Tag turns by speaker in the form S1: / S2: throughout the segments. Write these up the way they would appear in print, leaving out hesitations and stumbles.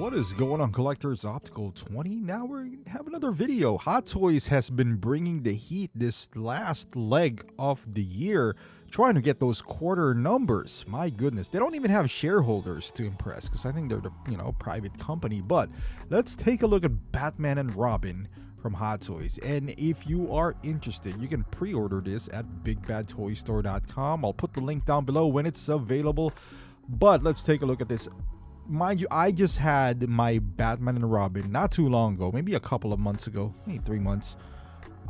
S1: What is going on, Collectors Optical 20? Now we have another video. Hot Toys has been bringing the heat this last leg of the year, trying to get those quarter numbers. My goodness, they don't even have shareholders to impress because I think they're the private company. But let's take a look at Batman and Robin from Hot Toys. And if you are interested, you can pre-order this at bigbadtoystore.com. I'll put the link down below when it's available. But let's take a look at this. Mind you, I just had my Batman and Robin not too long ago, maybe a couple of months ago, maybe 3 months.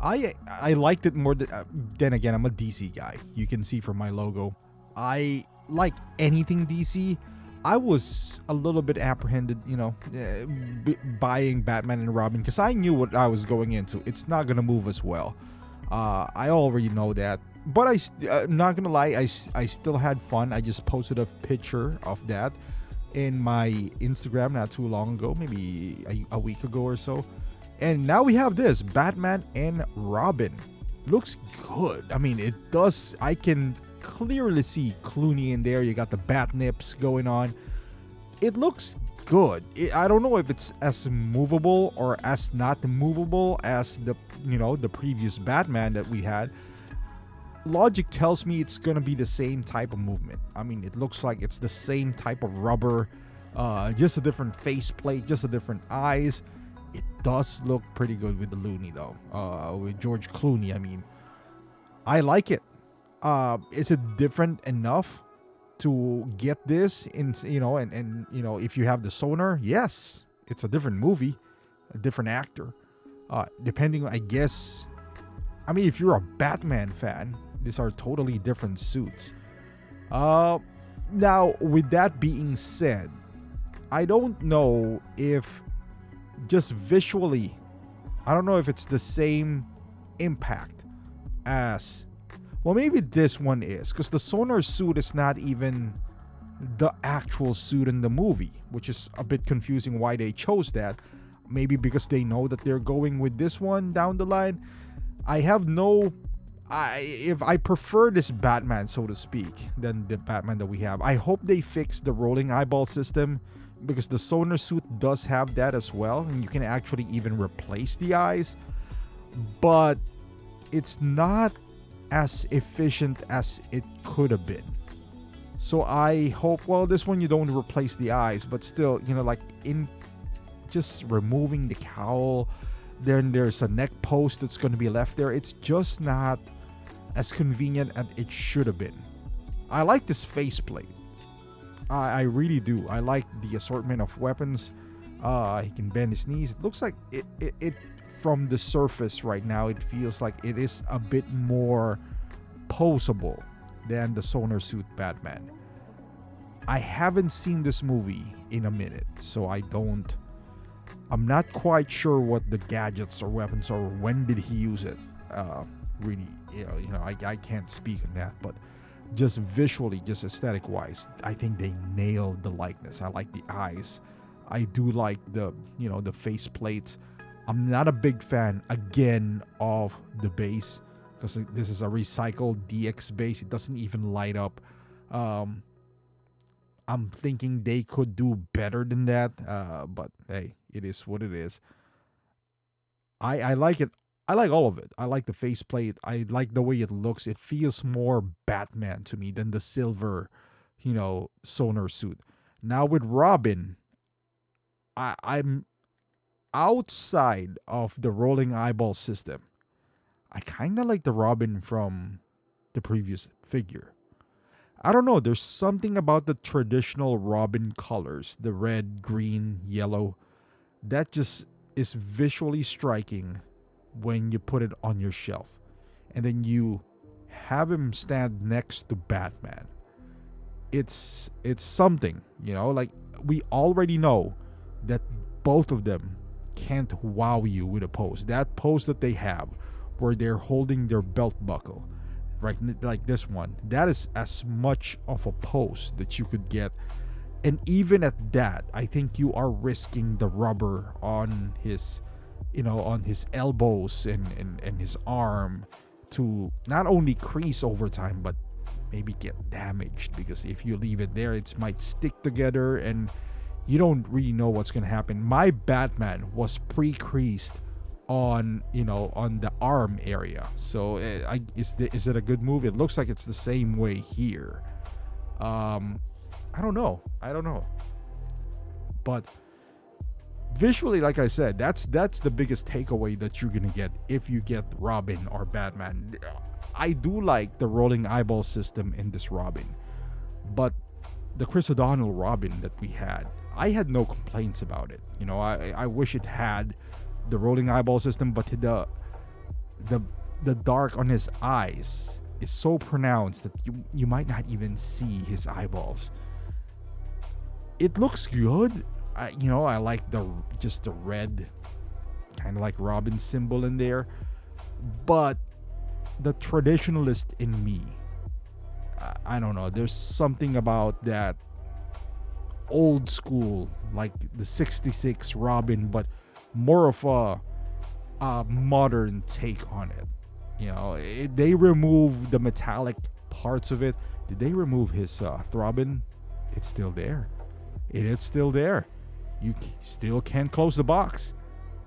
S1: I liked it more. Then again, I'm a DC guy. You can see from my logo. I like anything DC. I was a little bit apprehended, buying Batman and Robin because I knew what I was going into. It's not gonna move as well. I already know that. But I'm not gonna lie, I still had fun. I just posted a picture of that in my Instagram not too long ago, maybe a week ago or so. And now we have this Batman and Robin. Looks good. I mean, it does. I can clearly see Clooney in there. You got the bat nips going on. It looks good. I don't know if it's as movable or as not movable as the previous Batman that we had. Logic tells me it's gonna be the same type of movement. I mean, it looks like it's the same type of rubber, just a different faceplate, just a different eyes. It does look pretty good with the Looney though, with George Clooney. I mean, I like it. Is it different enough to get this in? And if you have the sonar, yes, it's a different movie, a different actor. Depending, I guess. I mean, if you're a Batman fan, these are totally different suits. Now, with that being said, I don't know if just visually, I don't know if it's the same impact as, well, maybe this one is, because the sonar suit is not even the actual suit in the movie, which is a bit confusing why they chose that. Maybe because they know that they're going with this one down the line. If I prefer this Batman, so to speak, than the Batman that we have. I hope they fix the rolling eyeball system, because the sonar suit does have that as well, and you can actually even replace the eyes, but it's not as efficient as it could have been. So I hope, well, this one you don't replace the eyes, but still, like in just removing the cowl, then there's a neck post that's going to be left there. It's just not as convenient as it should have been. I like this faceplate. I really do. I like the assortment of weapons. He can bend his knees. It looks like it from the surface right now, it feels like it is a bit more poseable than the sonar suit Batman. I haven't seen this movie in a minute, so I'm not quite sure what the gadgets or weapons are. When did he use it? Really, I can't speak on that, but just visually, just aesthetic wise, I think they nailed the likeness. I like the eyes. I do like the face plates. I'm not a big fan again of the base, because this is a recycled DX base. It doesn't even light up. I'm thinking they could do better than that, but hey, it is what it is. I like it. I like all of it. I like the faceplate. I like the way it looks. It feels more Batman to me than the silver, sonar suit. Now with Robin, I'm outside of the rolling eyeball system. I kind of like the Robin from the previous figure. I don't know. There's something about the traditional Robin colors, the red, green, yellow, that just is visually striking when you put it on your shelf. And then you have him stand next to Batman. It's something, like we already know that both of them can't wow you with a pose. That pose that they have where they're holding their belt buckle, right, like this one, that is as much of a pose that you could get. And even at that, I think you are risking the rubber on his on his elbows and his arm to not only crease over time, but maybe get damaged, because if you leave it there, it might stick together and you don't really know what's gonna happen. My Batman was pre-creased on on the arm area. So is it a good move? It looks like it's the same way here. I don't know. But visually, like I said, that's the biggest takeaway that you're gonna get if you get Robin or Batman. I do like the rolling eyeball system in this Robin, but the Chris O'Donnell Robin that we had, I had no complaints about it. I wish it had the rolling eyeball system, but the dark on his eyes is so pronounced that you might not even see his eyeballs. It looks good. I like the red kind of like Robin symbol in there, but the traditionalist in me, I don't know, there's something about that old school, like the 66 Robin, but more of a modern take on it. They remove the metallic parts of it. Did they remove his throbbing? It's still there. It's still there. You still can't close the box.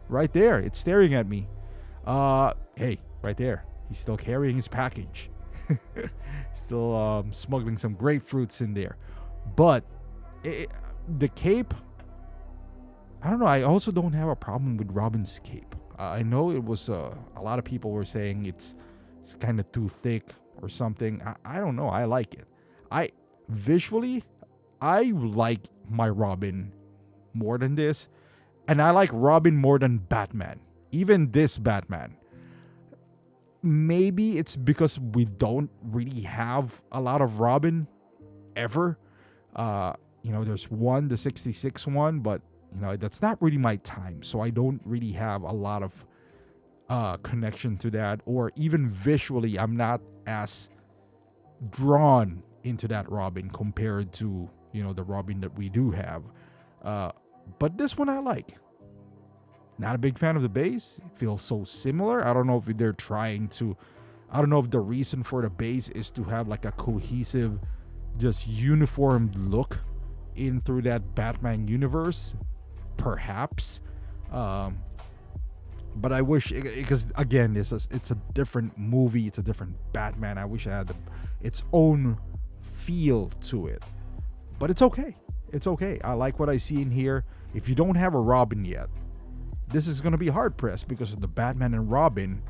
S1: Right there. It's staring at me. Hey, right there. He's still carrying his package. Still smuggling some grapefruits in there. But the cape, I don't know. I also don't have a problem with Robin's cape. I know it was a lot of people were saying it's kind of too thick or something. I don't know. I like it. Visually, I like my Robin more than this, and I like Robin more than Batman. Even this Batman. Maybe it's because we don't really have a lot of Robin ever. There's the 66 one, but that's not really my time, so I don't really have a lot of connection to that, or even visually I'm not as drawn into that Robin compared to the Robin that we do have. But this one I like. Not a big fan of the base. It feels so similar. I don't know if they're trying to, I don't know if the reason for the base is to have like a cohesive, just uniform look in through that Batman universe. Perhaps. But I wish, because again, it's a different movie. It's a different Batman. I wish it had its own feel to it. But it's okay. It's okay. I like what I see in here. If you don't have a Robin yet, this is going to be hard pressed because the Batman and Robin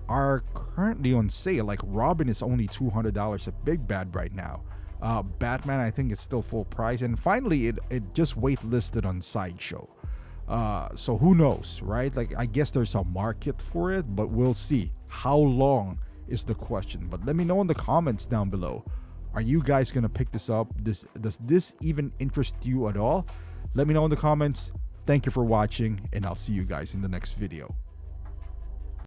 S1: are currently on sale. Like Robin is only $200 at Big Bad right now. Batman, I think it's still full price. And finally, it just waitlisted on Sideshow. So who knows, right? Like I guess there's a market for it, but we'll see. How long is the question? But let me know in the comments down below. Are you guys gonna pick this up? Does this even interest you at all? Let me know in the comments. Thank you for watching, and I'll see you guys in the next video.